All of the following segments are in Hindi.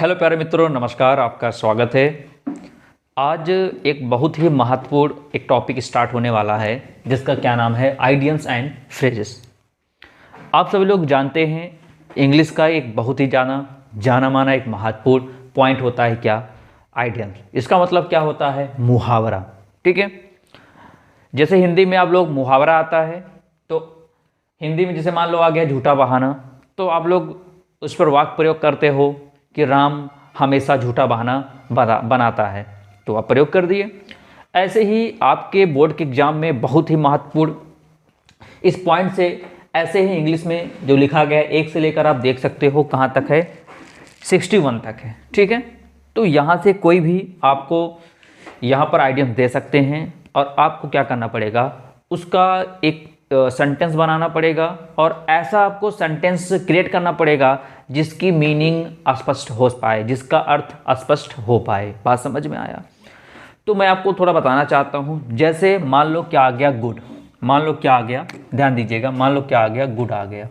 हेलो प्यारे मित्रों, नमस्कार। आपका स्वागत है। आज एक बहुत ही महत्वपूर्ण एक टॉपिक स्टार्ट होने वाला है जिसका क्या नाम है, आइडियम्स एंड फ्रेजेस। आप सभी लोग जानते हैं इंग्लिश का एक बहुत ही जाना माना एक महत्वपूर्ण पॉइंट होता है क्या, आइडियम्स। इसका मतलब क्या होता है, मुहावरा। ठीक है, जैसे हिंदी में आप लोग मुहावरा आता है तो हिंदी में जैसे मान लो आ गया झूठा बहाना, तो आप लोग उस पर वाक्य प्रयोग करते हो कि राम हमेशा झूठा बहाना बनाता है, तो आप प्रयोग कर दिए। ऐसे ही आपके बोर्ड के एग्जाम में बहुत ही महत्वपूर्ण इस पॉइंट से ऐसे ही इंग्लिश में जो लिखा गया है, 1 से लेकर आप देख सकते हो कहाँ तक है, 61 तक है। ठीक है, तो यहाँ से कोई भी आपको यहाँ पर आइडियम दे सकते हैं और आपको क्या करना पड़ेगा, उसका एक सेंटेंस बनाना पड़ेगा और ऐसा आपको सेंटेंस क्रिएट करना पड़ेगा जिसकी मीनिंग स्पष्ट हो पाए, जिसका अर्थ स्पष्ट हो पाए। बात समझ में आया? तो मैं आपको थोड़ा बताना चाहता हूँ। जैसे मान लो क्या आ गया, गुड। मान लो क्या आ गया, ध्यान दीजिएगा, मान लो क्या आ गया, गुड आ गया।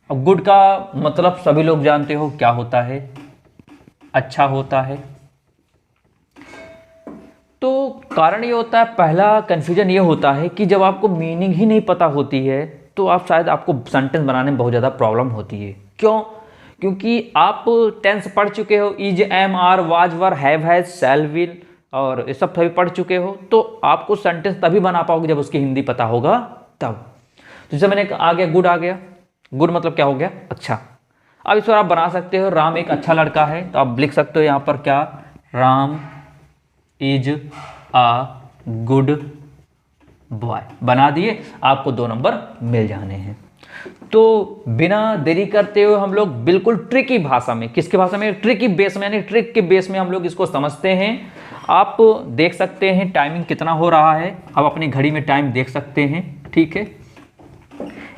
अब गुड का मतलब सभी लोग जानते हो क्या होता है, अच्छा होता है। तो कारण ये होता है, पहला कन्फ्यूजन ये होता है कि जब आपको मीनिंग ही नहीं पता होती है तो आप शायद आपको सेंटेंस बनाने में बहुत ज़्यादा प्रॉब्लम होती है। क्यों? क्योंकि आप टेंस पढ़ चुके हो, is, am, are, was, were, have, has, shall, will और ये सब सभी पढ़ चुके हो, तो आपको सेंटेंस तभी बना पाओगे जब उसकी हिंदी पता होगा तब। तो जैसे मैंने आ गया, गुड आ गया। गुड मतलब क्या हो गया, अच्छा। अब इस पर आप बना सकते हो, राम एक अच्छा लड़का है, तो आप लिख सकते हो यहाँ पर क्या, Ram is a good boy. बना दिए, आपको 2 नंबर मिल जाने हैं। तो बिना देरी करते हुए हम लोग बिल्कुल ट्रिकी भाषा में, किसकी भाषा में, ट्रिकी बेस में, यानी ट्रिक के बेस में हम लोग इसको समझते हैं। आप देख सकते हैं टाइमिंग कितना हो रहा है, आप अपनी घड़ी में टाइम देख सकते हैं। ठीक है,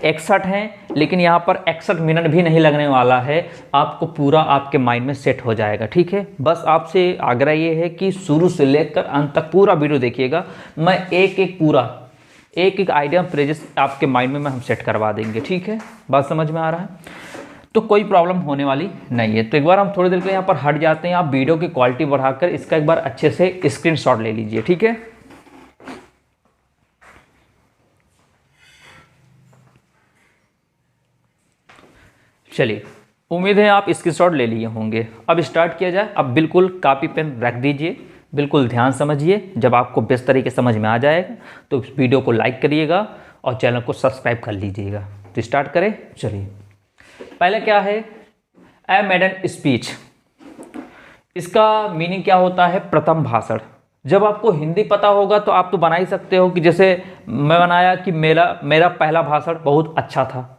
61 है, लेकिन यहाँ पर 61 मिनट भी नहीं लगने वाला है, आपको पूरा आपके माइंड में सेट हो जाएगा। ठीक है, बस आपसे आग्रह ये है कि शुरू से लेकर अंत तक पूरा वीडियो देखिएगा। मैं एक एक आइडिया फ्रेजेस आपके माइंड में हम सेट करवा देंगे। ठीक है, बात समझ में आ रहा है? तो कोई प्रॉब्लम होने वाली नहीं है। तो एक बार हम थोड़ी देर के लिए यहाँ पर हट जाते हैं। आप वीडियो की क्वालिटी बढ़ाकर इसका एक बार अच्छे से स्क्रीनशॉट ले लीजिए। ठीक है, चलिए, उम्मीद है आप स्क्रीनशॉट ले लिए होंगे। अब स्टार्ट किया जाए। अब बिल्कुल कॉपी पेन रख दीजिए, बिल्कुल ध्यान समझिए। जब आपको बेस्ट तरीके समझ में आ जाएगा तो इस वीडियो को लाइक करिएगा और चैनल को सब्सक्राइब कर लीजिएगा। तो स्टार्ट करें, चलिए। पहले क्या है, ए मेडन स्पीच। इसका मीनिंग क्या होता है, प्रथम भाषण। जब आपको हिंदी पता होगा तो आप तो बना ही सकते हो कि जैसे मैं बनाया कि मेरा पहला भाषण बहुत अच्छा था,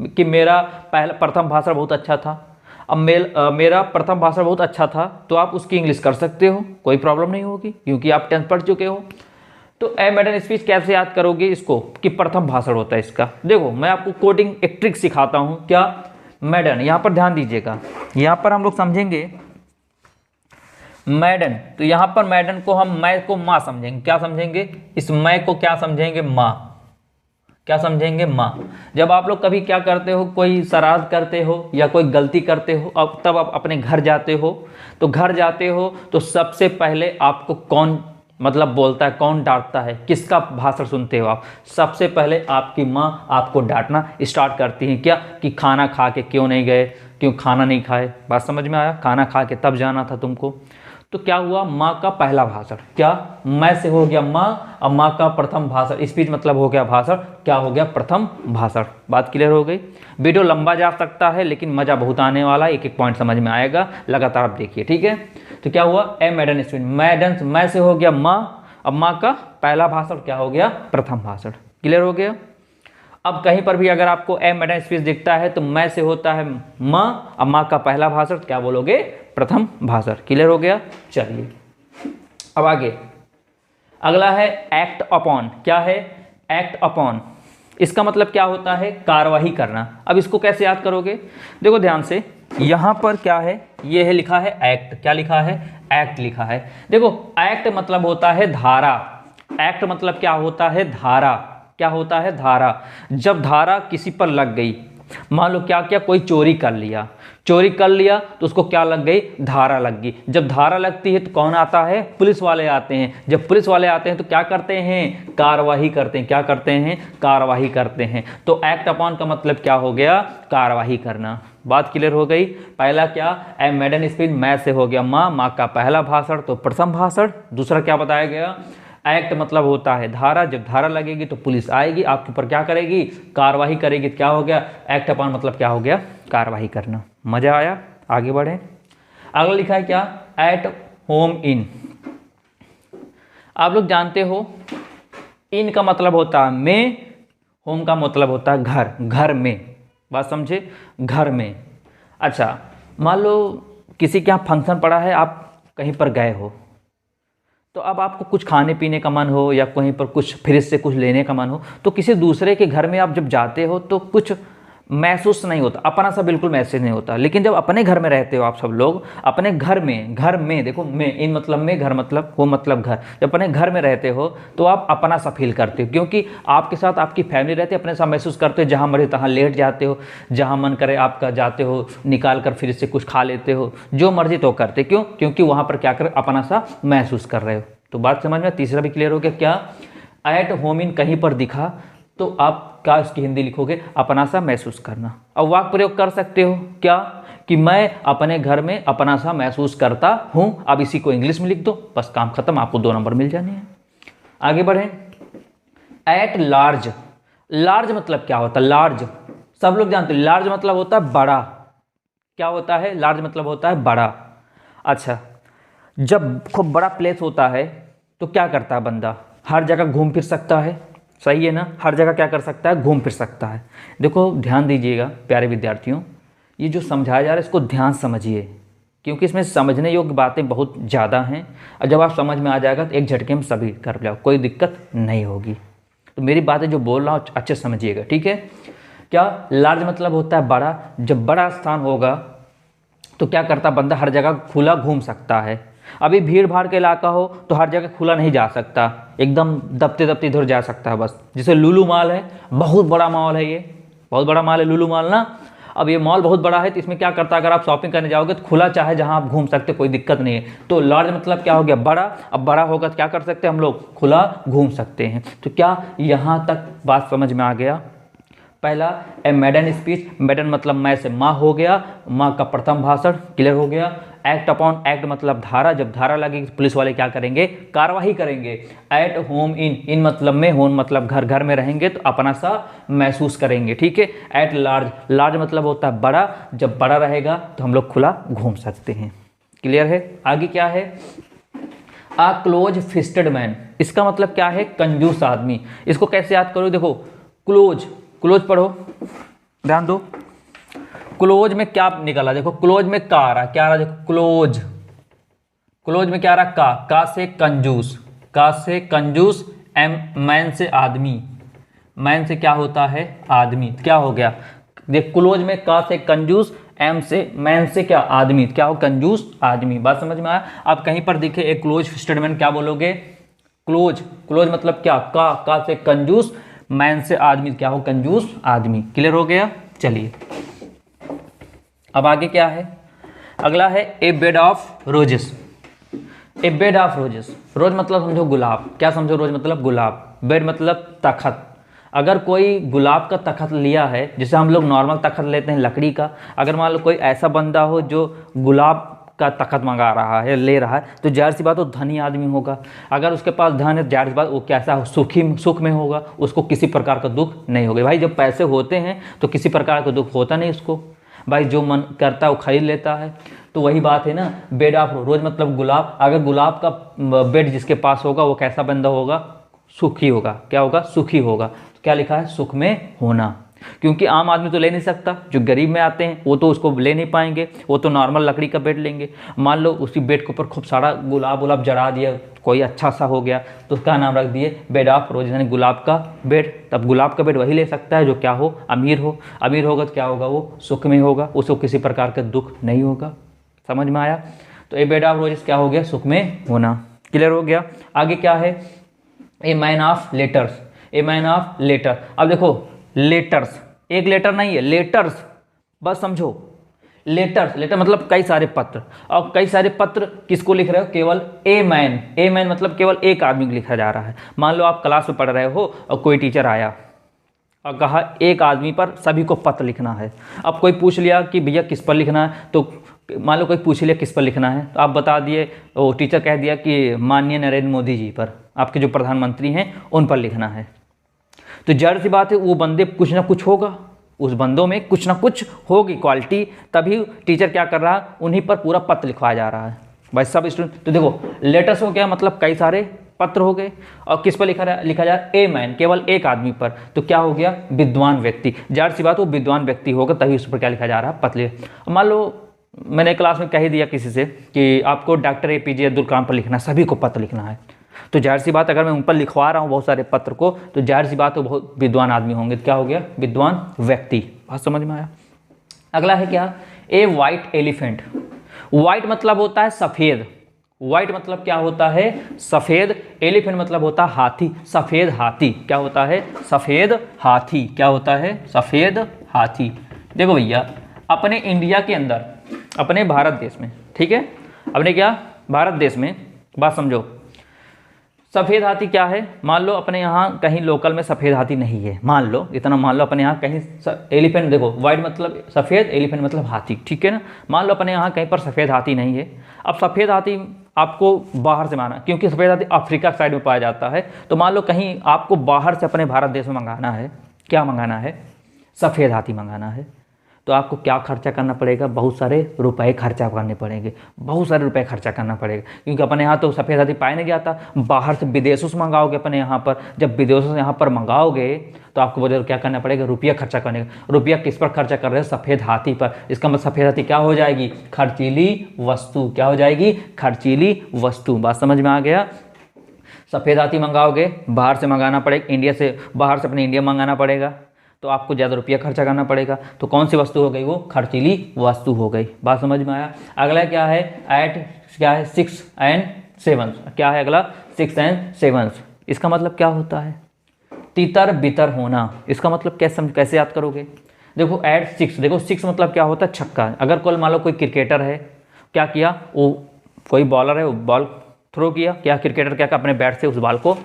कि मेरा प्रथम भाषण बहुत अच्छा था। अब मेरा प्रथम भाषण बहुत अच्छा था, तो आप उसकी इंग्लिश कर सकते हो, कोई प्रॉब्लम नहीं होगी क्योंकि आप 10th पढ़ चुके हो। तो ए मेडन स्पीच कैसे याद करोगे इसको, कि प्रथम भाषण होता है इसका। देखो मैं आपको कोडिंग एक ट्रिक सिखाता हूँ। क्या, मैडन, यहाँ पर ध्यान दीजिएगा, यहाँ पर हम लोग समझेंगे मैडन। तो यहाँ पर मैडन को हम मैं को माँ समझेंगे। क्या समझेंगे, इस मैं को क्या समझेंगे, माँ। क्या समझेंगे, माँ। जब आप लोग कभी क्या करते हो, कोई शरारत करते हो या कोई गलती करते हो, अब तब आप अपने घर जाते हो, तो घर जाते हो तो सबसे पहले आपको कौन मतलब बोलता है, कौन डांटता है, किसका भाषण सुनते हो आप? सबसे पहले आपकी माँ आपको डांटना स्टार्ट करती है। क्या, कि खाना खा के क्यों नहीं गए, क्यों खाना नहीं खाए। बात समझ में आया? खाना खा के तब जाना था तुमको। तो क्या हुआ, माँ का पहला भाषण। क्या, मैं से हो गया माँ, अब माँ का प्रथम भाषण, स्पीच मतलब हो गया भाषण, क्या हो गया, प्रथम भाषण। बात क्लियर हो गई? वीडियो लंबा जा सकता है लेकिन मज़ा बहुत आने वाला है, एक एक पॉइंट समझ में आएगा, लगातार आप देखिए। ठीक है, तो क्या हुआ, ए मैडन स्पीच, मैडन, मैं से हो गया माँ, अब माँ का पहला भाषण क्या हो गया, प्रथम भाषण। क्लियर हो गया? अब कहीं पर भी अगर आपको ए मैडन स्पीच दिखता है तो मैं से होता है माँ, अब माँ का पहला भाषण क्या बोलोगे, प्रथम भाषण। क्लियर हो गया? चलिए अब आगे अगला है एक्ट अपॉन। क्या है, एक्ट अपॉन। इसका मतलब क्या होता है, कार्यवाही करना। अब इसको कैसे याद करोगे, देखो ध्यान से, यहाँ पर क्या है, ये है लिखा है एक्ट। क्या लिखा है, एक्ट लिखा है। देखो एक्ट मतलब होता है धारा। एक्ट मतलब क्या होता है, धारा। क्या होता है, धारा। जब धारा किसी पर लग गई, मान लो क्या क्या, कोई चोरी कर लिया, चोरी कर लिया तो उसको क्या लग गई, धारा लग गई। जब धारा लगती है तो कौन आता है, पुलिस वाले आते हैं। जब पुलिस वाले आते हैं तो क्या करते हैं, कार्रवाई करते हैं। क्या करते हैं, कार्रवाई करते हैं। तो एक्ट अपॉन का मतलब क्या हो गया, कार्रवाई करना। बात क्लियर हो गई। पहला क्या, ए मेडन स्पीच, मैं से हो गया माँ, माँ का पहला भाषण तो प्रथम भाषण। दूसरा क्या बताया गया, एक्ट मतलब होता है धारा, जब धारा लगेगी तो पुलिस आएगी, आपके ऊपर क्या करेगी, कार्रवाई करेगी। क्या हो गया, एक्ट अपॉन मतलब क्या हो गया, कार्रवाई करना। मजा आया, आगे बढ़े। अगला लिखा है क्या, एट होम इन। आप लोग जानते हो इन का मतलब होता है में, होम का मतलब होता है घर, घर में। बात समझे, घर में। अच्छा, मान लो किसी के यहाँ फंक्शन पड़ा है, आप कहीं पर गए हो, तो अब आपको कुछ खाने पीने का मन हो या कहीं पर कुछ फ्रिज से कुछ लेने का मन हो, तो किसी दूसरे के घर में आप जब जाते हो तो कुछ महसूस नहीं होता, अपना सा बिल्कुल महसूस नहीं होता। लेकिन जब अपने घर में रहते हो आप सब लोग, अपने घर में देखो, में इन मतलब में, घर मतलब वो मतलब घर, जब अपने घर में रहते हो तो आप अपना सा फील करते हो, क्योंकि आपके साथ आपकी फैमिली रहती है, अपने सा महसूस करते हो। जहाँ मर्जी तहाँ लेट जाते हो, जहाँ मन करे आपका जाते हो, निकाल कर फिर से कुछ खा लेते हो, जो मर्जी तो करते। क्यों, क्योंकि वहाँ पर क्या कर, अपना सा महसूस कर रहे हो। तो बात समझ में। तीसरा भी क्लियर हो गया क्या, एट होम इन कहीं पर दिखा तो आप क्या उसकी हिंदी लिखोगे, अपना सा महसूस करना। अब वाक्य प्रयोग कर सकते हो क्या, कि मैं अपने घर में अपना सा महसूस करता हूं। अब इसी को इंग्लिश में लिख दो, बस काम खत्म, आपको 2 नंबर मिल जाने हैं। आगे बढ़े। एट लार्ज, लार्ज मतलब क्या होता है, लार्ज सब लोग जानते हैं, लार्ज मतलब होता है बड़ा। क्या होता है, लार्ज मतलब होता है बड़ा। अच्छा, जब खूब बड़ा प्लेस होता है तो क्या करता है बंदा, हर जगह घूम फिर सकता है, सही है ना, हर जगह क्या कर सकता है, घूम फिर सकता है। देखो ध्यान दीजिएगा प्यारे विद्यार्थियों, ये जो समझाया जा रहा है इसको ध्यान समझिए, क्योंकि इसमें समझने योग्य बातें बहुत ज़्यादा हैं। और जब आप समझ में आ जाएगा तो एक झटके में सभी कर जाओ, कोई दिक्कत नहीं होगी। तो मेरी बातें जो बोल रहा हूँ अच्छे समझिएगा, ठीक है। क्या, लार्ज मतलब होता है बड़ा, जब बड़ा स्थान होगा तो क्या करता बंदा, हर जगह खुला घूम सकता है। अभी भीड़ भाड़ के इलाका हो तो हर जगह खुला नहीं जा सकता, एकदम दबते दबते इधर जा सकता है बस। जैसे लुलु मॉल है, बहुत बड़ा मॉल है, ये बहुत बड़ा मॉल है लुलु मॉल ना। अब ये मॉल बहुत बड़ा है तो इसमें क्या करता है, अगर आप शॉपिंग करने जाओगे तो खुला चाहे जहां आप घूम सकते, कोई दिक्कत नहीं है। तो लार्ज मतलब क्या हो गया, बड़ा। अब बड़ा होगा तो क्या कर सकते हैं हम लोग, खुला घूम सकते हैं। तो क्या यहाँ तक बात समझ में आ गया। पहला ए मेडन स्पीच, मेडन मतलब मैं से माँ हो गया, माँ का प्रथम भाषण क्लियर हो गया। एक्ट अपॉन, एक्ट मतलब धारा, जब धारा लगेगी पुलिस वाले क्या करेंगे, कार्रवाई करेंगे। एट होम इन, इन मतलब में, होम मतलब घर, घर में रहेंगे तो अपना सा महसूस करेंगे, ठीक है। एट लार्ज, लार्ज मतलब होता है बड़ा, जब बड़ा रहेगा तो हम लोग खुला घूम सकते हैं। क्लियर है। आगे क्या है, आ क्लोज फिस्टेड मैन, इसका मतलब क्या है, कंजूस आदमी। इसको कैसे याद करो, देखो क्लोज, क्लोज पढ़ो, ध्यान दो। क्लोज में क्या निकला, देखो क्लोज में का आ रहा, क्या आ रहा, देखो क्लोज, क्लोज में क्या आ रहा, का से कंजूस, का से कंजूस, एम मैन से आदमी, मैन से क्या होता है, आदमी। क्या हो गया, देख क्लोज में का से कंजूस, एम से मैन से क्या, आदमी, क्या हो, कंजूस आदमी। बात समझ में आया। आप कहीं पर दिखे एक क्लोज स्टेटमेंट, क्या बोलोगे, क्लोज, क्लोज मतलब क्या, का से कंजूस, मैन से आदमी, क्या हो, कंजूस आदमी। क्लियर हो गया। चलिए अब आगे क्या है, अगला है a bed of roses. A bed of roses, rose मतलब समझो गुलाब, क्या समझो, रोज मतलब गुलाब, बेड मतलब तखत। अगर कोई गुलाब का तखत लिया है, जैसे हम लोग नॉर्मल तखत लेते हैं लकड़ी का, अगर मान लो कोई ऐसा बंदा हो जो गुलाब का तखत मंगा रहा है, ले रहा है, तो जाहिर सी बात वो धनी आदमी होगा। अगर उसके पास धन है, जाहिर सी बात वो कैसा हो, सुख में होगा, उसको किसी प्रकार का दुख नहीं होगा। भाई जब पैसे होते हैं तो किसी प्रकार का दुख होता नहीं उसको, भाई जो मन करता है वो खरीद लेता है। तो वही बात है ना, बेड ऑफ रोज मतलब गुलाब। अगर गुलाब का बेड जिसके पास होगा वो कैसा बंदा होगा, सुखी होगा। क्या होगा, सुखी होगा। तो क्या लिखा है, सुख में होना, क्योंकि आम आदमी तो ले नहीं सकता, जो गरीब में आते हैं वो तो उसको ले नहीं पाएंगे, वो तो नॉर्मल लकड़ी का बेड लेंगे। मान लो उसी बेड के ऊपर खूब सारा गुलाब गुलाब जड़ा दिया, कोई अच्छा सा हो गया तो उसका नाम रख दिए बेड ऑफ रोज, यानी गुलाब का बेड। तब गुलाब का बेड वही ले सकता है जो क्या हो, अमीर हो। अमीर होगा तो क्या होगा, वो सुख में होगा, उसको किसी प्रकार का दुख नहीं होगा। समझ में आया। तो ए बेड ऑफ रोजेस क्या हो गया, सुख में होना। क्लियर हो गया। आगे क्या है, a man of letters, a man of letter. अब देखो लेटर्स, एक लेटर नहीं है, लेटर्स, बस समझो। लेटर्स, लेटर मतलब कई सारे पत्र, और कई सारे पत्र किसको लिख रहे हो? केवल ए मैन। ए मैन मतलब केवल एक आदमी को लिखा जा रहा है। मान लो आप क्लास में पढ़ रहे हो और कोई टीचर आया और कहा एक आदमी पर सभी को पत्र लिखना है। अब कोई पूछ लिया कि भैया किस पर लिखना है, तो मान लो कोई पूछ लिया किस पर लिखना है, तो आप बता दिए, वो टीचर कह दिया कि माननीय नरेंद्र मोदी जी पर, आपके जो प्रधानमंत्री हैं उन पर लिखना है। तो जाहिर सी बात है वो बंदे कुछ ना कुछ होगा, उस बंदों में कुछ ना कुछ होगी क्वालिटी, तभी टीचर क्या कर रहा है, उन्हीं पर पूरा पत्र लिखवाया जा रहा है भाई सब स्टूडेंट। तो देखो लेटर्स हो गया मतलब कई सारे पत्र हो गए, और किस पर लिखा जा रहा है? ए मैन, केवल एक आदमी पर। तो क्या हो गया? विद्वान व्यक्ति। जाहिर सी बात वो विद्वान व्यक्ति होगा तभी उस पर क्या लिखा जा रहा है? पत्र। मान लो मैंने क्लास में कह ही दिया किसी से कि आपको डॉक्टर APJ अब्दुल कलाम पर लिखना है, सभी को पत्र लिखना है, तो जाहिर सी बात अगर मैं उन पर लिखवा रहा हूँ बहुत सारे पत्र को, तो जाहिर सी बात वो बहुत विद्वान आदमी होंगे। तो क्या हो गया? विद्वान व्यक्ति। बात समझ में आया? अगला है क्या? ए वाइट एलिफेंट। वाइट मतलब होता है सफ़ेद, वाइट मतलब क्या होता है? सफ़ेद। एलिफेंट मतलब होता है हाथी, सफ़ेद हाथी। क्या होता है? सफ़ेद हाथी। क्या होता है? सफ़ेद हाथी। देखो भैया अपने इंडिया के अंदर, अपने भारत देश में, ठीक है, अपने क्या भारत देश में, बात समझो, सफ़ेद हाथी क्या है? मान लो अपने यहाँ कहीं लोकल में सफ़ेद हाथी नहीं है, मान लो इतना, मान लो अपने यहाँ कहीं एलिफेंट, देखो वाइट मतलब सफ़ेद, एलिफेंट मतलब हाथी, ठीक है ना। मान लो अपने यहाँ कहीं पर सफ़ेद हाथी नहीं है। अब सफ़ेद हाथी आपको बाहर से माना, क्योंकि सफ़ेद हाथी अफ्रीका साइड में पाया जाता है, तो मान लो कहीं आपको बाहर से अपने भारत देश में मंगाना है, क्या मंगाना है? सफ़ेद हाथी मंगाना है। तो आपको क्या खर्चा करना पड़ेगा? बहुत सारे रुपए खर्चा करने पड़ेंगे, बहुत सारे रुपए खर्चा करना पड़ेगा, क्योंकि अपने यहाँ तो सफ़ेद हाथी पाया नहीं जाता, बाहर से विदेशों से मंगाओगे अपने यहाँ पर। जब विदेशों से यहाँ पर मंगाओगे तो आपको बोले क्या करना पड़ेगा? रुपया खर्चा करने का। रुपया किस पर खर्चा कर रहे हैं? सफ़ेद हाथी पर। इसका मतलब सफ़ेद हाथी क्या हो जाएगी? खर्चीली वस्तु। क्या हो जाएगी? खर्चीली वस्तु। बात समझ में आ गया? सफ़ेद हाथी मंगाओगे, बाहर से मंगाना पड़ेगा, इंडिया से, बाहर से अपने इंडिया मंगाना पड़ेगा, तो आपको ज़्यादा रुपया खर्चा करना पड़ेगा। तो कौन सी वस्तु हो गई? वो खर्चीली वस्तु हो गई। बात समझ में आया? अगला क्या है? एट क्या है? 6 and 7। क्या है अगला? 6 and 7। इसका मतलब क्या होता है? तितर बितर होना। इसका मतलब कैसे याद करोगे? देखो एट 6, देखो 6 मतलब क्या होता है? छक्का। अगर कोई मान लो कोई क्रिकेटर है, क्या किया वो, कोई बॉलर है, वो बॉल थ्रो किया, क्या क्रिकेटर क्या अपने बैट से उस बॉल को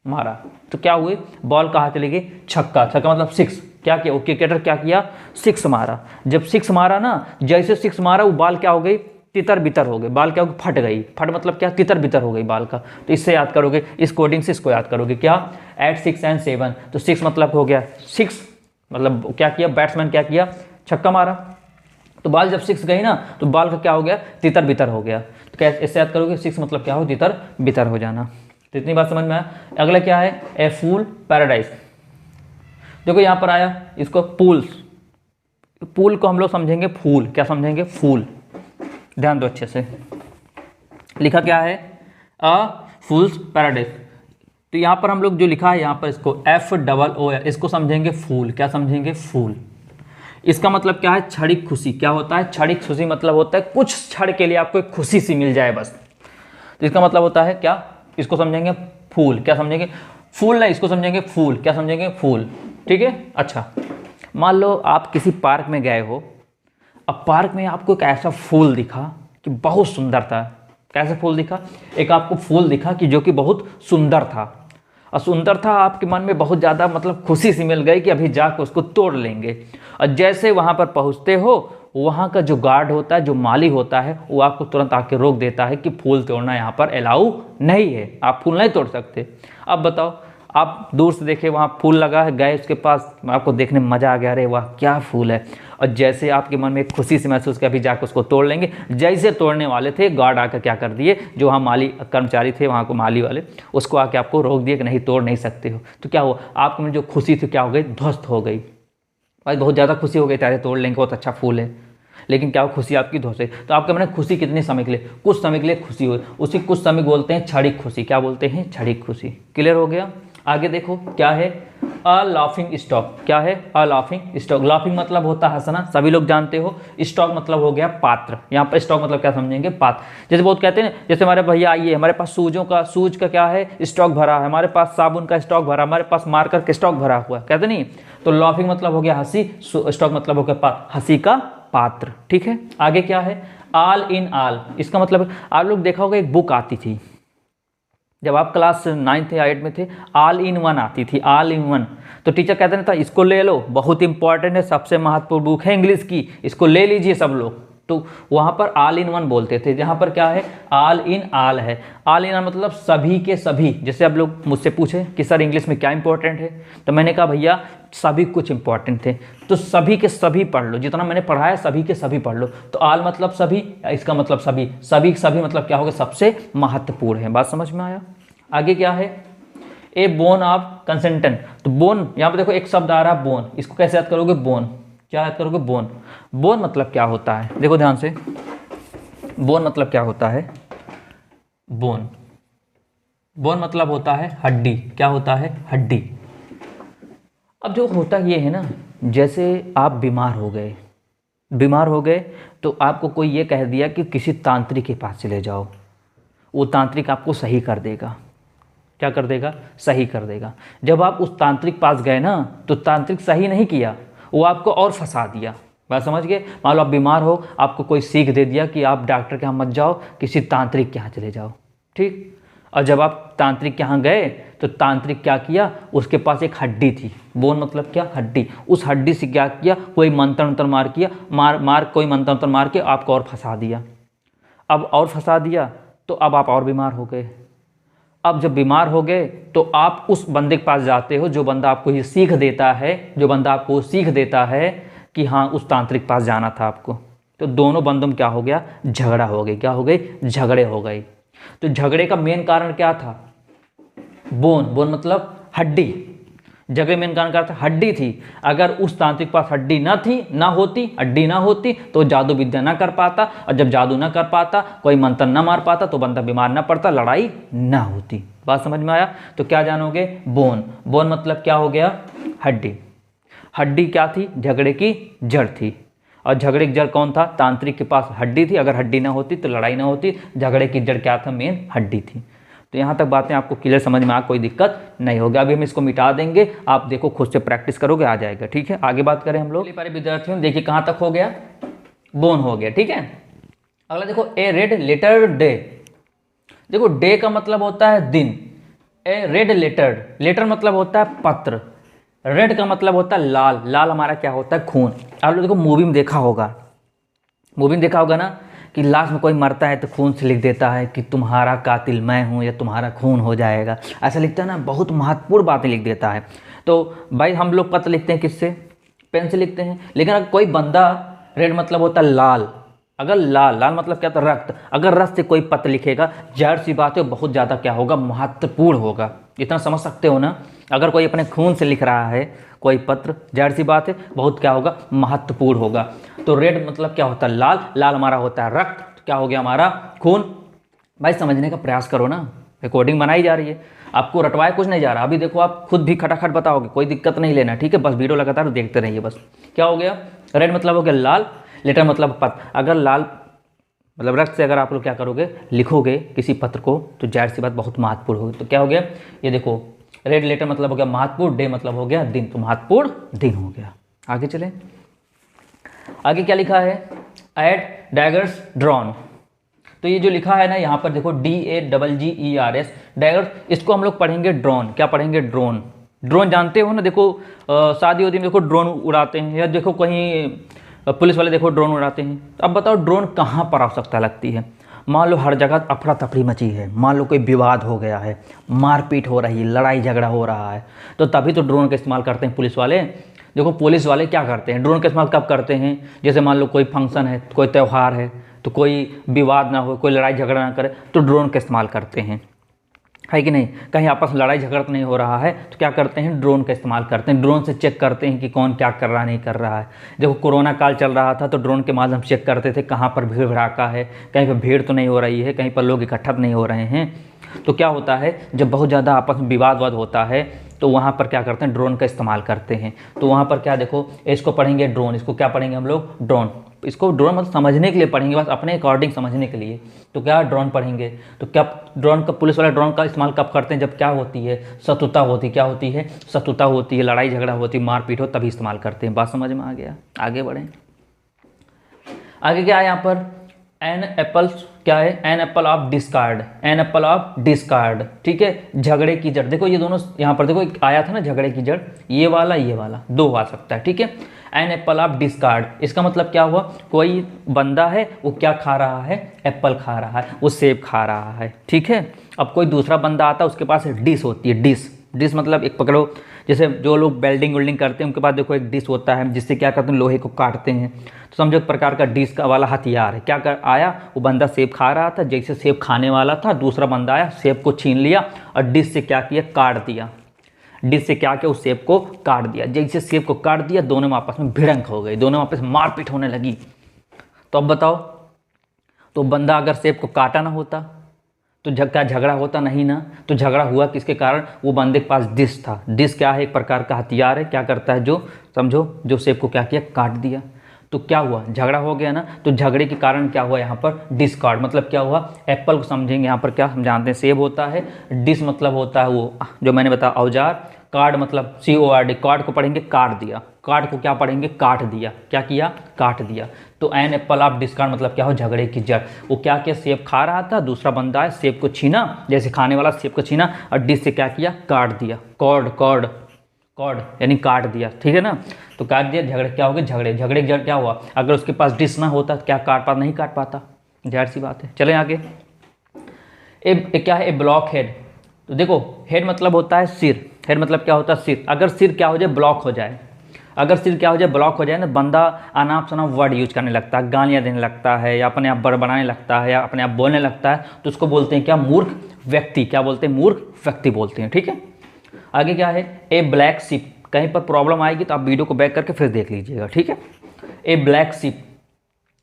मारा, तो क्या हुई? बॉल कहाँ चली गई? छक्का। छक्का मतलब 6। क्या किया वो क्रिकेटर? क्या किया? 6 मारा। जब 6 मारा ना, जैसे 6 मारा वो बॉल क्या हो गई? तितर बितर हो गई। बॉल क्या हो गई? फट गई। फट मतलब क्या? तितर बितर हो गई बॉल का। तो इससे याद करोगे, इस कोडिंग से इसको याद करोगे। क्या? At 6 and 7। तो 6 मतलब हो गया 6, मतलब क्या किया? बैट्समैन क्या किया? छक्का मारा। तो बॉल जब 6 गई ना, तो बॉल का क्या हो गया? तितर बितर हो गया। तो क्या इससे याद करोगे? 6 मतलब क्या हो? तितर बितर हो जाना। तो इतनी बात समझ में आया? अगला क्या है? ए फूल पैराडाइज। देखो यहाँ पर आया, इसको पूल्स, पूल को हम लोग समझेंगे फूल। क्या समझेंगे? फूल। ध्यान दो अच्छे से, लिखा क्या है? अ फूल्स पैराडाइज। तो यहाँ पर हम लोग जो लिखा है यहाँ पर, इसको FOO, इसको समझेंगे फूल। क्या समझेंगे? फूल। इसका मतलब क्या है? क्षणिक खुशी। क्या होता है? क्षणिक खुशी मतलब होता है कुछ क्षण के लिए आपको एक खुशी सी मिल जाए बस। तो इसका मतलब होता है क्या? इसको समझेंगे फूल। क्या समझेंगे? फूल नहीं, इसको समझेंगे फूल। क्या समझेंगे? फूल। ठीक है। अच्छा, मान लो आप किसी पार्क में गए हो, अब पार्क में आपको एक ऐसा फूल दिखा कि बहुत सुंदर था। कैसा फूल दिखा? एक आपको फूल दिखा कि जो कि बहुत सुंदर था, और सुंदर था, आपके मन में बहुत ज़्यादा मतलब खुशी सी मिल गई कि अभी जाकर उसको तोड़ लेंगे। और जैसे वहाँ पर पहुँचते हो, वहाँ का जो गार्ड होता है, जो माली होता है, वो आपको तुरंत आके रोक देता है कि फूल तोड़ना यहाँ पर अलाउ नहीं है, आप फूल नहीं तोड़ सकते। अब बताओ, आप दूर से देखे वहाँ फूल लगा है, गए उसके पास, आपको देखने में मज़ा आ गया, अरे वाह क्या फूल है, और जैसे आपके मन में एक खुशी से महसूस किया अभी जाकर उसको तोड़ लेंगे, जैसे तोड़ने वाले थे गार्ड आकर क्या कर दिए, जो वहाँ माली कर्मचारी थे वहाँ को माली वाले, उसको आके आपको रोक दिए कि नहीं तोड़ नहीं सकते हो। तो क्या हुआ, आपके में जो खुशी थी क्या हो गई? ध्वस्त हो गई। भाई बहुत ज़्यादा खुशी हो गई, अरे तोड़ लेंगे, बहुत अच्छा फूल है, लेकिन क्या हो, खुशी आपकी ध्वस्त है। तो आपके मन खुशी कितने समय के लिए? कुछ समय के लिए खुशी हुई, उसी कुछ समय बोलते हैं क्षणिक खुशी। क्या बोलते हैं? क्षणिक खुशी। क्लियर हो गया? आगे देखो क्या है, अ लाफिंग स्टॉक। क्या है? अ लाफिंग स्टॉक। लाफिंग मतलब होता है हंसना, सभी लोग जानते हो। स्टॉक मतलब हो गया पात्र। यहाँ पर स्टॉक मतलब क्या समझेंगे? पात्र। जैसे बहुत कहते हैं, जैसे हमारे भैया आइए, हमारे पास सूज का क्या है? स्टॉक भरा है, हमारे पास साबुन का स्टॉक भरा, हमारे पास मार्कर का स्टॉक भरा हुआ है, कहते नहीं? तो लाफिंग मतलब हो गया हंसी, स्टॉक मतलब हो गया हंसी का पात्र। ठीक है, आगे क्या है? All in all. इसका मतलब आप लोग देखा होगा एक बुक आती थी जब आप क्लास 9th या 8 में थे, ऑल इन वन आती थी, ऑल इन वन। तो टीचर कहते था इसको ले लो, बहुत इंपॉर्टेंट है, सबसे महत्वपूर्ण बुक है इंग्लिश की, इसको ले लीजिए सब लोग। तो वहाँ पर ऑल इन वन बोलते थे, जहाँ पर क्या है? ऑल इन ऑल है। ऑल इन मतलब सभी के सभी। जैसे आप लोग मुझसे पूछे कि सर इंग्लिश में क्या इंपॉर्टेंट है, तो मैंने कहा भैया सभी कुछ इंपॉर्टेंट थे, तो सभी के सभी पढ़ लो, जितना मैंने पढ़ाया सभी के सभी पढ़ लो। तो ऑल मतलब सभी, इसका मतलब सभी, सभी सभी मतलब क्या होगा? सबसे महत्वपूर्ण है। बात समझ में आया? आगे क्या है? A bone of कंसेंटेंट। तो बोन, यहाँ पे देखो एक शब्द आ रहा है बोन, इसको कैसे याद करोगे? बोन। क्या याद करोगे? बोन। बोन मतलब क्या होता है? देखो ध्यान से, बोन मतलब क्या होता है? बोन, बोन मतलब होता है हड्डी। क्या होता है? हड्डी। अब जो होता ये है ना, जैसे आप बीमार हो गए तो आपको कोई ये कह दिया कि किसी तांत्रिक के पास चले जाओ, वो तांत्रिक आपको सही कर देगा। क्या कर देगा? सही कर देगा। जब आप उस तांत्रिक पास गए ना, तो तांत्रिक सही नहीं किया, वो आपको और फंसा दिया। बात समझ गए? मान लो आप बीमार हो, आपको कोई सीख दे दिया कि आप डॉक्टर के यहाँ मत जाओ, किसी तांत्रिक के यहाँ चले जाओ। ठीक। और जब आप तांत्रिक के यहाँ गए तो तांत्रिक क्या किया? उसके पास एक हड्डी थी। बोन मतलब क्या? हड्डी। उस हड्डी से क्या किया? कोई मंत्र कोई मंत्र मार के आपको और फंसा दिया। अब और फंसा दिया तो अब आप और बीमार हो गए। अब जब बीमार हो गए तो आप उस बंदे के पास जाते हो, जो बंदा आपको ये सीख देता है कि हाँ उस तांत्रिक के पास जाना था आपको। तो दोनों बंदों में क्या हो गया? झगड़ा हो गई। क्या हो गई? झगड़े हो गए। तो झगड़े का मेन कारण क्या था? बोन। बोन मतलब हड्डी। झगड़े मेन कारण क्या था? हड्डी थी। अगर उस तांत्रिक के पास हड्डी हड्डी ना होती तो जादू विद्या ना कर पाता, और जब जादू ना कर पाता, कोई मंत्र ना मार पाता, तो बंदा बीमार ना पड़ता, लड़ाई ना होती। बात समझ में आया? तो क्या जानोगे? बोन। बोन मतलब क्या हो गया? हड्डी। हड्डी क्या थी? झगड़े की जड़ थी। और झगड़े की जड़ कौन था? तांत्रिक के पास हड्डी थी। अगर हड्डी ना होती तो लड़ाई ना होती। झगड़े की जड़ क्या था? मेन हड्डी थी। तो यहाँ तक बातें आपको क्लियर समझ में आ, कोई दिक्कत नहीं होगी। अभी हम इसको मिटा देंगे, आप देखो खुद से प्रैक्टिस करोगे, आ जाएगा। ठीक है, आगे बात करें हम लोग। पहले विद्यार्थियों देखिए कहाँ तक हो गया? बोन हो गया। ठीक है, अगला देखो, ए रेड लेटर डे। देखो डे का मतलब होता है दिन, ए रेड लेटर मतलब होता है पत्र, रेड का मतलब होता है लाल, लाल हमारा क्या होता है? खून। आप लोग देखो मूवी में देखा होगा ना कि लास्ट में कोई मरता है तो खून से लिख देता है कि तुम्हारा कातिल मैं हूँ या तुम्हारा खून हो जाएगा, ऐसा लिखता है ना। बहुत महत्वपूर्ण बातें लिख देता है। तो भाई हम लोग पत्र लिखते हैं किससे? पेन से लिखते हैं। लेकिन अगर कोई बंदा, रेड मतलब होता है लाल, अगर लाल मतलब क्या होता है? रक्त। अगर रक्त से कोई पत्र लिखेगा, जाहिर सी बात है बहुत ज़्यादा क्या होगा? महत्वपूर्ण होगा। इतना समझ सकते हो ना? अगर कोई अपने खून से लिख रहा है कोई पत्र, जाहिर सी बात है बहुत क्या होगा? महत्वपूर्ण होगा। तो रेड मतलब क्या होता है? लाल। लाल हमारा होता है रक्त, तो क्या हो गया हमारा? खून। भाई समझने का प्रयास करो ना, रिकॉर्डिंग बनाई जा रही है, आपको रटवाए कुछ नहीं जा रहा। अभी देखो आप खुद भी खटाखट बताओगे, कोई दिक्कत नहीं लेना। ठीक है, बस वीडियो लगातार देखते रहिए बस। क्या हो गया? रेड मतलब हो गया लाल, लेटर मतलब पत्र। अगर लाल मतलब रक्त से अगर आप लोग क्या करोगे? लिखोगे किसी पत्र को, तो जाहिर सी बात बहुत महत्वपूर्ण होगी। तो क्या हो गया? ये देखो, रेड लेटर मतलब हो गया महत्वपूर्ण, डे मतलब हो गया दिन, तो महत्वपूर्ण दिन हो गया। आगे चलें, आगे क्या लिखा है? At daggers drawn. तो ये जो लिखा है ना यहाँ पर देखो, DAGGERS, डैगर्स, इसको हम लोग पढ़ेंगे ड्रोन। क्या पढ़ेंगे? ड्रोन। ड्रोन जानते हो ना? देखो शादी वादी में देखो ड्रोन उड़ाते हैं, या देखो कहीं पुलिस वाले देखो ड्रोन उड़ाते हैं। अब बताओ ड्रोन कहाँ पर आवश्यकता लगती है? मान लो हर जगह अफरा तफरी मची है, मान लो कोई विवाद हो गया है, मारपीट हो रही है, लड़ाई झगड़ा हो रहा है, तो तभी तो ड्रोन का इस्तेमाल करते हैं पुलिस वाले। देखो पुलिस वाले क्या करते हैं? ड्रोन का इस्तेमाल कब करते हैं? जैसे मान लो कोई फंक्शन है, कोई त्यौहार है, तो कोई विवाद ना हो, कोई लड़ाई झगड़ा ना करे, तो ड्रोन का इस्तेमाल करते हैं, है कि नहीं? कहीं आपस में लड़ाई झगड़ा नहीं हो रहा है तो क्या करते हैं? ड्रोन का इस्तेमाल करते हैं। ड्रोन से चेक करते हैं कि कौन क्या कर रहा नहीं कर रहा है। देखो कोरोना काल चल रहा था तो ड्रोन के माध्यम से चेक करते थे कहाँ पर भीड़ भड़ाका है, कहीं पर भीड़ तो नहीं हो रही है, कहीं पर लोग इकट्ठा नहीं हो रहे हैं। तो क्या होता है, जब बहुत ज़्यादा आपस में विवाद वाद होता है तो वहाँ पर क्या करते हैं, ड्रोन का इस्तेमाल करते हैं। तो वहाँ पर क्या देखो, इसको पढ़ेंगे ड्रोन, इसको क्या पढ़ेंगे हम लोग, ड्रोन। इसको ड्रोन मतलब समझने के लिए पढ़ेंगे, बस अपने अकॉर्डिंग समझने के लिए। तो क्या ड्रोन पढ़ेंगे, तो क्या ड्रोन का, पुलिस वाला ड्रोन का इस्तेमाल कब करते हैं, जब क्या होती है, शत्रुता होती, क्या होती है, शत्रुता होती है, लड़ाई झगड़ा होती है, मारपीट हो, तभी इस्तेमाल करते हैं। बात समझ में आ गया, आगे बढ़ें। आगे क्या है यहाँ पर, एन एप्पल, क्या है, an apple of discord, an apple of discord, ठीक है। झगड़े की जड़, देखो ये दोनों यहाँ पर देखो, एक आया था ना झगड़े की जड़, ये वाला दो आ सकता है, ठीक है। एन एप्पल ऑफ डिस्कार्ड, इसका मतलब क्या हुआ, कोई बंदा है वो क्या खा रहा है, एप्पल खा रहा है, वो सेब खा रहा है, ठीक है। अब कोई दूसरा बंदा आता है, उसके पास डिश होती है, डिश मतलब एक पकड़ो, जैसे जो लोग वेल्डिंग वेल्डिंग करते हैं उनके पास देखो एक डिश होता है, जिससे क्या करते हैं, लोहे को काटते हैं। तो समझो एक प्रकार का डिश का वाला हथियार है। क्या कर आया, वो बंदा सेब खा रहा था, जैसे सेब खाने वाला था, दूसरा बंदा आया, सेब को छीन लिया और डिश से क्या किया, काट दिया। डिश से क्या किया, उस सेब को काट दिया। जैसे सेब को काट दिया, दोनों में आपस में भिड़ंत हो गई, दोनों आपस में मारपीट होने लगी। तो अब बताओ, तो बंदा अगर सेब को काटा ना होता तो क्या झगड़ा होता, नहीं ना। तो झगड़ा हुआ किसके कारण, वो बंदे के पास डिश था। डिश क्या है, एक प्रकार का हथियार है, क्या करता है, जो समझो जो सेब को क्या किया, काट दिया। तो क्या हुआ, झगड़ा हो गया ना। तो झगड़े के कारण क्या हुआ, यहाँ पर डिस्कार्ड, मतलब क्या हुआ, एप्पल को समझेंगे यहाँ पर क्या हम जानते हैं, सेब होता है, डिश मतलब होता है वो जो मैंने बताया औजार, कार्ड मतलब CORD, कार्ड को पढ़ेंगे काट दिया, कार्ड को क्या पढ़ेंगे, काट दिया, क्या किया, काट दिया। तो एन एप्पल ऑफ डिस्कार्ड मतलब क्या हो, झगड़े की जड़। वो क्या किया, सेब खा रहा था, दूसरा बंदा है, सेब को छीना, जैसे खाने वाला सेब को छीना और डिश से क्या किया, काट दिया। कॉर्ड यानी काट दिया, ठीक है ना। तो काट दिया, झगड़े क्या हो गए, झगड़े की जड़ क्या हुआ, अगर उसके पास डिश ना होता क्या काट पाता, नहीं काट पाता, जाहिर सी बात है। चलें आगे। क्या है, ए ब्लॉक हेड। तो देखो हेड मतलब होता है सिर, हेड मतलब क्या होता है, सिर। अगर सिर क्या हो जाए, ब्लॉक हो जाए, अगर सिर क्या हो जाए, ब्लॉक हो जाए ना, बंदा अनाप शनाप वर्ड यूज करने लगता है, गालियाँ देने लगता है, या अपने आप बड़बड़ाने लगता है, या अपने आप बोलने लगता है, तो उसको बोलते हैं क्या, मूर्ख व्यक्ति। क्या बोलते हैं, मूर्ख व्यक्ति बोलते हैं, ठीक है। आगे क्या है, ए ब्लैक शिप। कहीं पर प्रॉब्लम आएगी तो आप वीडियो को बैक करके फिर देख लीजिएगा, ठीक है। ए ब्लैक शिप,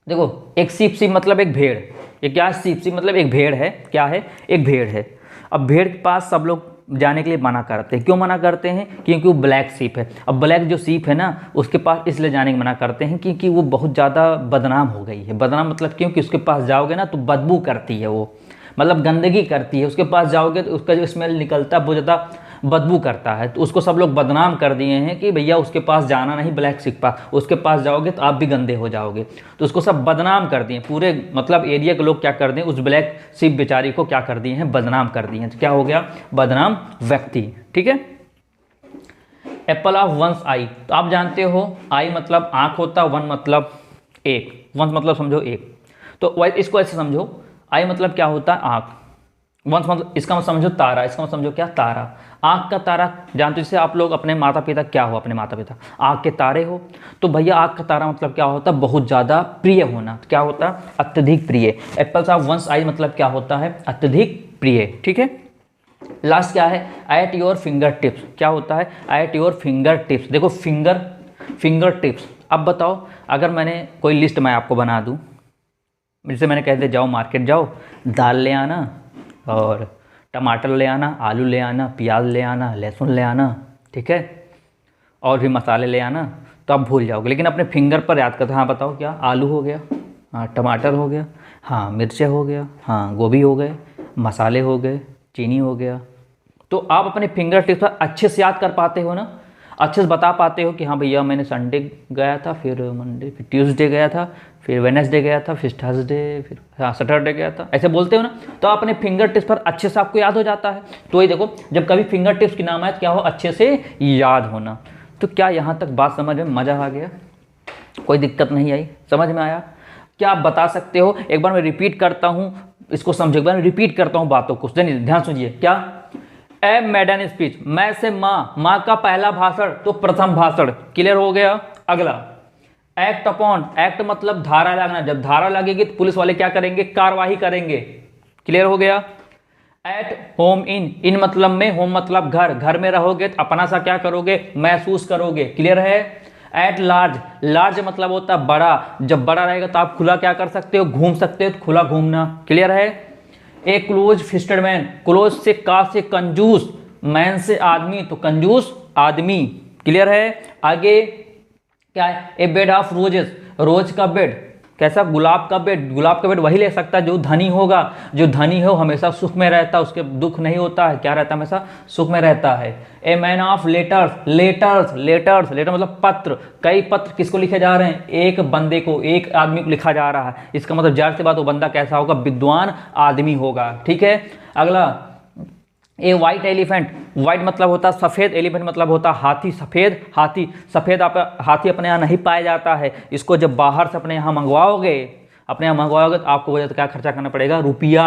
देखो एक शिप मतलब एक भेड़, ये क्या है, शिप मतलब एक भेड़ है, क्या है, एक भेड़ है। अब भेड़ के पास सब लोग जाने के लिए मना करते हैं, क्यों मना करते हैं, क्योंकि वो ब्लैक शिप है। अब ब्लैक जो शिप है ना, उसके पास इसलिए जाने की मना करते हैं क्योंकि वो बहुत ज़्यादा बदनाम हो गई है। बदनाम मतलब क्योंकि उसके पास जाओगे ना तो बदबू करती है, वो मतलब गंदगी करती है। उसके पास जाओगे तो उसका जो स्मेल निकलता है बहुत ज़्यादा बदबू करता है, तो उसको सब लोग बदनाम कर दिए हैं कि भैया उसके पास जाना नहीं, ब्लैक शिप पास, उसके पास जाओगे तो आप भी गंदे हो जाओगे। तो उसको सब बदनाम कर दिए, पूरे मतलब एरिया के लोग क्या कर दिए, उस ब्लैक शिप बेचारी को क्या कर दिए हैं, बदनाम कर दिए हैं। तो क्या हो गया, बदनाम व्यक्ति, ठीक है। एप्पल ऑफ वंस आई, तो आप जानते हो आई मतलब आंख होता, वन मतलब एक, वंस मतलब समझो एक। तो इसको ऐसे समझो, आई मतलब क्या होता है, आंख, वंस मतलब इसका मतलब समझो तारा, इसका मतलब समझो क्या, तारा। आँख का तारा जानते हो, जैसे आप लोग अपने माता पिता क्या हो, अपने माता पिता आँख के तारे हो। तो भैया आँख का तारा मतलब क्या होता है, बहुत ज़्यादा प्रिय होना। क्या होता है, अत्यधिक प्रिय। एप्पल्स ऑफ वंस आई मतलब क्या होता है, अत्यधिक प्रिय, ठीक है। लास्ट क्या है, एट योर फिंगर टिप्स। क्या होता है, एट योर फिंगर टिप्स। देखो फिंगर टिप्स। अब बताओ, अगर मैंने कोई लिस्ट मैं आपको बना दूँ, जैसे मैंने कहते जाओ मार्केट जाओ, दाल ले आना और टमाटर ले आना, आलू ले आना, प्याज ले आना, लहसुन ले आना, ठीक है, और भी मसाले ले आना, तो आप भूल जाओगे। लेकिन अपने फिंगर पर याद करते, हाँ बताओ क्या, आलू हो गया, हाँ टमाटर हो गया, हाँ मिर्चें हो गया, हाँ गोभी हो गए, मसाले हो गए, चीनी हो गया। तो आप अपने फिंगर टिप्स पर अच्छे से याद कर पाते हो ना, अच्छे से बता पाते हो कि हाँ भैया मैंने संडे गया था, फिर मंडे, फिर ट्यूसडे गया था, फिर वेडनेसडे गया था, फिर थर्सडे, फिर हाँ सैटरडे गया था, ऐसे बोलते हो ना। तो अपने फिंगर टिप्स पर अच्छे से आपको याद हो जाता है। तो ये देखो, जब कभी फिंगर टिप्स की नाम आए तो क्या हो, अच्छे से याद होना। तो क्या यहाँ तक बात समझ में मज़ा आ गया, कोई दिक्कत नहीं आई, समझ में आया? क्या आप बता सकते हो? एक बार मैं रिपीट करता हूँ, इसको समझो, एक बार मैं रिपीट करता हूँ बातों को, ध्यान सुनिए। क्या, ए मैडन स्पीच, मैं से माँ का पहला भाषण तो प्रथम भाषण, क्लियर हो गया। अगला, एक्ट अपॉन, एक्ट मतलब धारा लगना, जब धारा लगेगी तो पुलिस वाले क्या करेंगे, कार्रवाई करेंगे, क्लियर हो गया। एट होम इन मतलब में, होम मतलब घर, घर में रहोगे तो अपना सा क्या करोगे, महसूस करोगे, क्लियर है। एट लार्ज मतलब होता है बड़ा, जब बड़ा रहेगा तो आप खुला क्या कर सकते हो, घूम सकते हो, तो खुला घूमना, क्लियर है। ए क्लोज फिस्टेड मैन, क्लोज से का से कंजूस, मैन से आदमी, तो कंजूस आदमी। क्लियर है। आगे क्या है, ए बेड ऑफ रोजेस, रोज का बेड कैसा, गुलाब का बेड। गुलाब का बेड वही ले सकता है जो धनी होगा, जो धनी हो हमेशा सुख में रहता है, उसके दुख नहीं होता है, क्या रहता है, हमेशा सुख में रहता है। A man of letters, letters letters letter मतलब पत्र, कई पत्र किसको लिखे जा रहे हैं, एक बंदे को, एक आदमी को लिखा जा रहा है, इसका मतलब जाहिर सी बात वो बंदा कैसा होगा, विद्वान आदमी होगा। ठीक है। अगला ए वाइट एलिफेंट, वाइट मतलब होता है सफ़ेद, एलिफेंट मतलब होता है हाथी, सफ़ेद हाथी। सफ़ेद हाथी अपने यहाँ नहीं पाया जाता है, इसको जब बाहर से अपने यहाँ मंगवाओगे, अपने यहाँ मंगवाओगे तो आपको वजह क्या खर्चा करना पड़ेगा, रुपया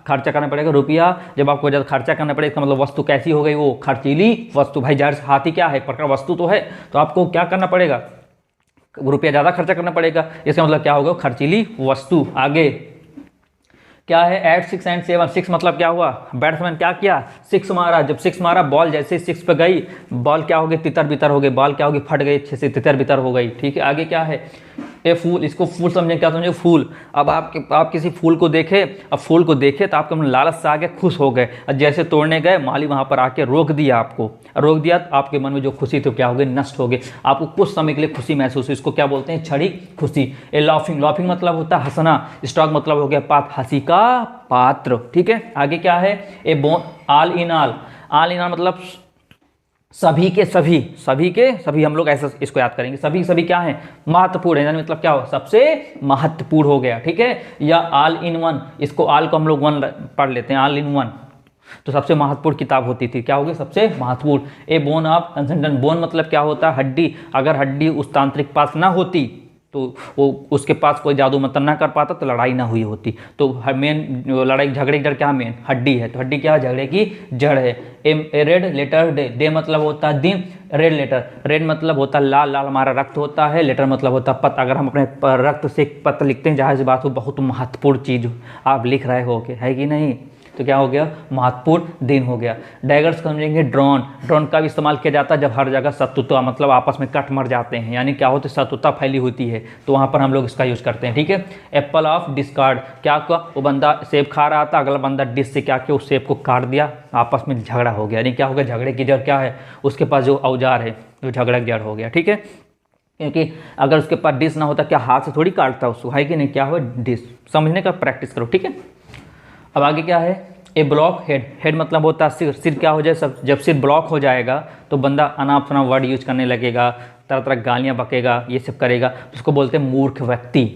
खर्चा करना पड़ेगा, रुपया। जब आपको वजह खर्चा करना पड़ेगा इसका मतलब वस्तु कैसी हो गई, वो खर्चीली वस्तु। भाई जाहिर से हाथी क्या है, प्रकार वस्तु तो है, तो आपको क्या करना पड़ेगा, रुपया ज़्यादा खर्चा करना पड़ेगा, इसका मतलब क्या होगा, खर्चीली वस्तु। आगे क्या है, एट 6 एंड 7, 6 मतलब क्या हुआ, बैट्समैन क्या किया, 6 मारा। जब 6 मारा, बॉल जैसे 6 पे गई, बॉल क्या हो गई, तितर बितर हो गई, बॉल क्या होगी, फट गई, अच्छे से तितर बितर हो गई। ठीक है। आगे क्या है, ए फूल, इसको फूल समझे, क्या समझे, फूल। अब आप किसी फूल को देखे, अब फूल को देखे तो आपके मन लालच से आ गए, खुश हो गए, और जैसे तोड़ने गए माली वहाँ पर आके रोक दिया, आपको रोक दिया, तो आपके मन में जो खुशी थी क्या हो गई, नष्ट हो गई। आपको कुछ समय के लिए खुशी महसूस हुई, इसको क्या बोलते हैं, क्षणिक खुशी। ए लाफिंग, लाफिंग मतलब होता है हंसना, स्टॉक मतलब हो गया पात्र, हंसी का पात्र। ठीक है। आगे क्या है, a bone, all in all, all in all मतलब सभी के सभी, सभी के सभी, हम लोग ऐसा इसको याद करेंगे, सभी सभी क्या है, महत्वपूर्ण है, यानी मतलब क्या हो, सबसे महत्वपूर्ण हो गया। ठीक है। या ऑल इन वन, इसको ऑल को हम लोग वन पढ़ लेते हैं, ऑल इन वन, तो सबसे महत्वपूर्ण किताब होती थी, क्या होगी, सबसे महत्वपूर्ण। ए बोन ऑफ कंसेंटन, बोन मतलब क्या होता है, हड्डी। अगर हड्डी उस तांत्रिक पास ना होती तो वो उसके पास कोई जादू मंत्र ना कर पाता तो लड़ाई ना हुई होती। तो मेन लड़ाई झगड़े की जड़ क्या, मेन हड्डी है, तो हड्डी क्या है, झगड़े की जड़ है। ए रेड लेटर डे, डे मतलब होता है दिन, रेड लेटर, रेड मतलब होता है लाल, लाल हमारा रक्त होता है, लेटर मतलब होता है पत्र। अगर हम अपने रक्त से एक पत्र लिखते हैं, जाहिर सी बात हो बहुत महत्वपूर्ण चीज़ आप लिख रहे हो, है कि नहीं, तो क्या हो गया, महत्वपूर्ण दिन हो गया। डैगर्स समझेंगे, ड्रोन, ड्रोन का भी इस्तेमाल किया जाता है जब हर जगह शत्रुता मतलब आपस में कट मर जाते हैं, यानी क्या होता है, शत्रुता फैली होती है, तो वहाँ पर हम लोग इसका यूज़ करते हैं। ठीक है। एप्पल ऑफ डिस्कार्ड, क्या हुआ, वो बंदा सेब खा रहा था, अगला बंदा डिश से क्या किया, उस सेब को काट दिया, आपस में झगड़ा हो गया, यानी क्या हो गया, झगड़े की जड़ क्या है, उसके पास जो औजार है, जो झगड़ा की जड़ हो गया। ठीक है। क्योंकि अगर उसके पास डिश ना होता, क्या हाथ से थोड़ी काटता उसको, है कि नहीं, क्या हो, डिश। समझने का प्रैक्टिस करो। ठीक है। अब आगे क्या है, ए ब्लॉक हेड, हेड मतलब होता है सिर, सिर क्या हो जाए, सब जब सिर ब्लॉक हो जाएगा तो बंदा अनाप शनाप वर्ड यूज करने लगेगा, तरह तरह गालियाँ बकेगा, ये सब करेगा, तो उसको बोलते हैं मूर्ख व्यक्ति।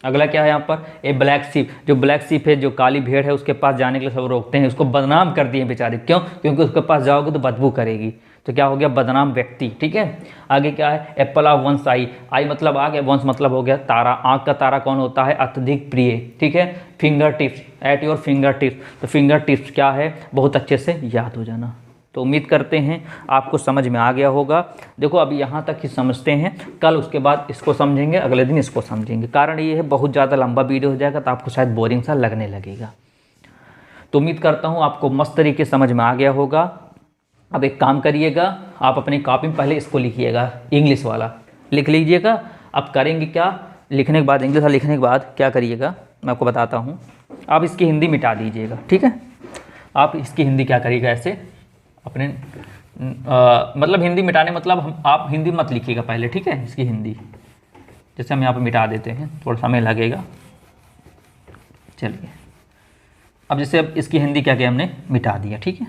अगला क्या है यहाँ पर, ए ब्लैक सीप, जो ब्लैक सीप है, जो काली भेड़ है, उसके पास जाने के लिए सब रोकते हैं, उसको बदनाम कर दिए बेचारे, क्यों, क्योंकि उसके पास जाओगे तो बदबू करेगी, तो क्या हो गया, बदनाम व्यक्ति। ठीक है। आगे क्या है, एप्पल ऑफ वंस आई, आई मतलब आ गया, वंस मतलब हो गया तारा, आँख का तारा कौन होता है, अत्यधिक प्रिय। ठीक है। Finger tips, at your finger tips, तो फिंगर टिप्स क्या है, बहुत अच्छे से याद हो जाना। तो उम्मीद करते हैं आपको समझ में आ गया होगा। देखो अभी यहाँ तक ही समझते हैं, कल उसके बाद इसको समझेंगे, अगले दिन इसको समझेंगे। कारण ये है बहुत ज़्यादा लंबा वीडियो हो जाएगा तो आपको शायद बोरिंग सा लगने लगेगा। तो उम्मीद करता हूँ आपको मस्त तरीके समझ में आ गया होगा। अब एक काम करिएगा, आप अपनी कॉपी में पहले इसको लिखिएगा, इंग्लिश वाला लिख लीजिएगा। अब करेंगे क्या, लिखने के बाद, इंग्लिश वाला लिखने के बाद क्या करिएगा मैं आपको बताता हूँ। आप इसकी हिंदी मिटा दीजिएगा। ठीक है। आप इसकी हिंदी क्या करिएगा, ऐसे अपने मतलब हिंदी मिटाने मतलब आप हिंदी मत लिखिएगा पहले। ठीक है। इसकी हिंदी जैसे हम यहाँ पे मिटा देते हैं, थोड़ा समय लगेगा। चलिए अब जैसे अब इसकी हिंदी क्या किया, हमने मिटा दिया। ठीक है।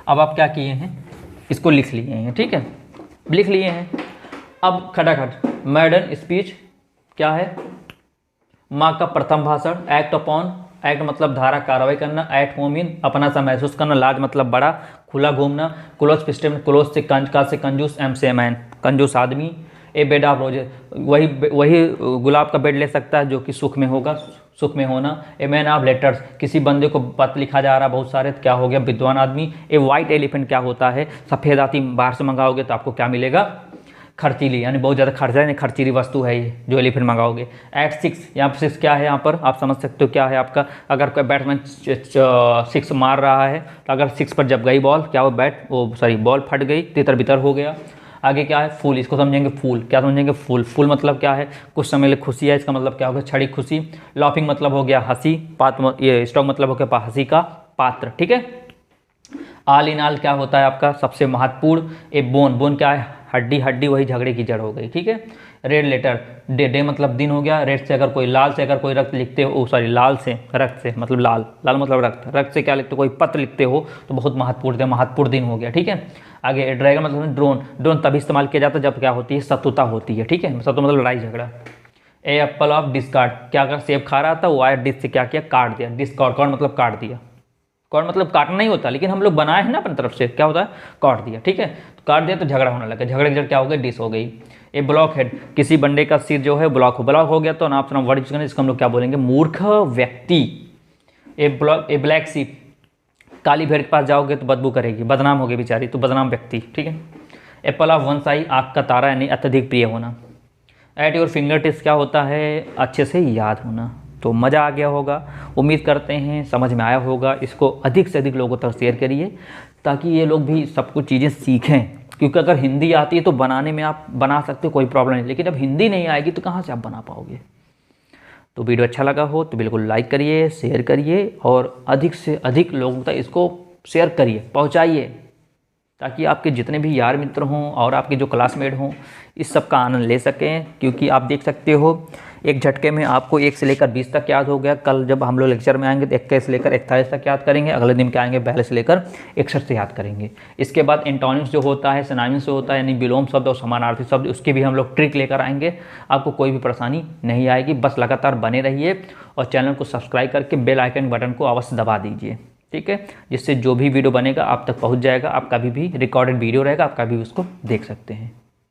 अब आप क्या किए हैं, इसको लिख लिए हैं। ठीक है। लिख लिए हैं। अब खटाखट मैडन स्पीच क्या है, माँ का प्रथम भाषण। एक्ट अपॉन, एक्ट मतलब धारा, कार्रवाई करना। एट होम इन, अपना सा महसूस करना। लार्ज मतलब बड़ा, खुला घूमना। क्लोज फिस्टेड, क्लोज से कंज, का से कंजूस, एम से मैन कंजूस आदमी। ए बेड ऑफ रोजेस, वही गुलाब का बेड ले सकता है जो कि सुख में होगा, सुख में होना। ए मैन ऑफ लेटर्स, किसी बंदे को पत्र लिखा जा रहा बहुत सारे, तो क्या हो गया, विद्वान आदमी। ए वाइट एलिफेंट क्या होता है, सफ़ेद हाथी। बाहर से मंगाओगे तो आपको क्या मिलेगा, खर्चीली, यानी बहुत ज़्यादा खर्चा है, खर्चीली वस्तु है ये जो एलिफेंट मंगाओगे। एट 6, यहाँ पर 6 क्या है, यहाँ पर आप समझ सकते हो क्या है आपका। अगर कोई बैट्समैन 6 मार रहा है तो अगर 6 पर जब गई बॉल, क्या वो बॉल फट गई, तितर बितर हो गया। आगे क्या है, फूल, इसको समझेंगे फूल, क्या समझेंगे फूल। फूल मतलब क्या है, कुछ समय लिए खुशी है, इसका मतलब क्या होगा, छड़ी खुशी। लॉफिंग मतलब हो गया हंसी, ये स्टॉक मतलब हो गया हंसी का पात्र, ठीक है। आल इन आल क्या होता है आपका सबसे महत्वपूर्ण, ए बोन, बोन क्या है, हड्डी, हड्डी वही झगड़े की जड़ हो गई, ठीक है। रेड लेटर, डे, डे मतलब दिन हो गया। रेड से अगर कोई, लाल से अगर कोई रक्त लिखते हो, सॉरी लाल से रक्त से मतलब लाल, लाल मतलब रक्त, रक्त से क्या लिखते हो, कोई पत्र लिखते हो तो बहुत महत्वपूर्ण, महत्वपूर्ण दिन हो गया, ठीक है। आगे ड्रैगन मतलब ड्रोन, ड्रोन तभी इस्तेमाल किया जाता है जब क्या होती है, शत्रुता होती है, ठीक है। शत्रु मतलब लड़ाई झगड़ा। ए एप्पल ऑफ डिस्कार्ड, क्या कर, सेब खा रहा था वो आया डिस से क्या किया, काट दिया। डिस्कार्ड, कौन मतलब काट दिया, कौन मतलब काटना नहीं होता, लेकिन हम लोग बनाए हैं ना अपनी तरफ से, क्या होता है, काट दिया, ठीक है। तो काट दिया तो झगड़ा होने लगा, झगड़े की जड़ क्या हो गई, डिस हो गई। ए ब्लॉक हेड, किसी बंदे का सिर जो है ब्लॉक हो गया तो नाम वर्ड यूज करें, इसको हम लोग क्या बोलेंगे, मूर्ख व्यक्ति। ए ब्लैक सीप, काली भेड़ के पास जाओगे तो बदबू करेगी, बदनाम होगी बेचारी, तो बदनाम व्यक्ति, ठीक है। एप्पल ऑफ वन साई, आँख का तारा यानी अत्यधिक प्रिय होना। एट योर फिंगर टिप्स क्या होता है, अच्छे से याद होना। तो मज़ा आ गया होगा, उम्मीद करते हैं समझ में आया होगा। इसको अधिक से अधिक लोगों तक शेयर करिए ताकि ये लोग भी सब कुछ चीज़ें सीखें, क्योंकि अगर हिंदी आती है तो बनाने में आप बना सकते हो, कोई प्रॉब्लम नहीं, लेकिन अब हिंदी नहीं आएगी तो कहाँ से आप बना पाओगे। तो वीडियो अच्छा लगा हो तो बिल्कुल लाइक करिए, शेयर करिए और अधिक से अधिक लोगों तक इसको शेयर करिए, पहुँचाइए, ताकि आपके जितने भी यार मित्र हों और आपके जो क्लासमेट हों इस सब का आनंद ले सकें। क्योंकि आप देख सकते हो एक झटके में आपको 1 से लेकर 20 तक याद हो गया। कल जब हम लोग लेक्चर में आएंगे तो 21 से लेकर 41 तक याद करेंगे, अगले दिन क्या आएंगे 42 से लेकर 61 से याद करेंगे। इसके बाद एंटोनिम्स जो होता है, सिनोनिम्स जो होता है यानी विलोम शब्द और समानार्थी शब्द, उसके भी हम लोग ट्रिक लेकर आएंगे। आपको कोई भी परेशानी नहीं आएगी, बस लगातार बने रहिए और चैनल को सब्सक्राइब करके बेल आइकन बटन को अवश्य दबा दीजिए, ठीक है, जिससे जो भी वीडियो बनेगा आप तक पहुंच जाएगा। आप कभी भी रिकॉर्डेड वीडियो रहेगा, आप कभी भी उसको देख सकते हैं।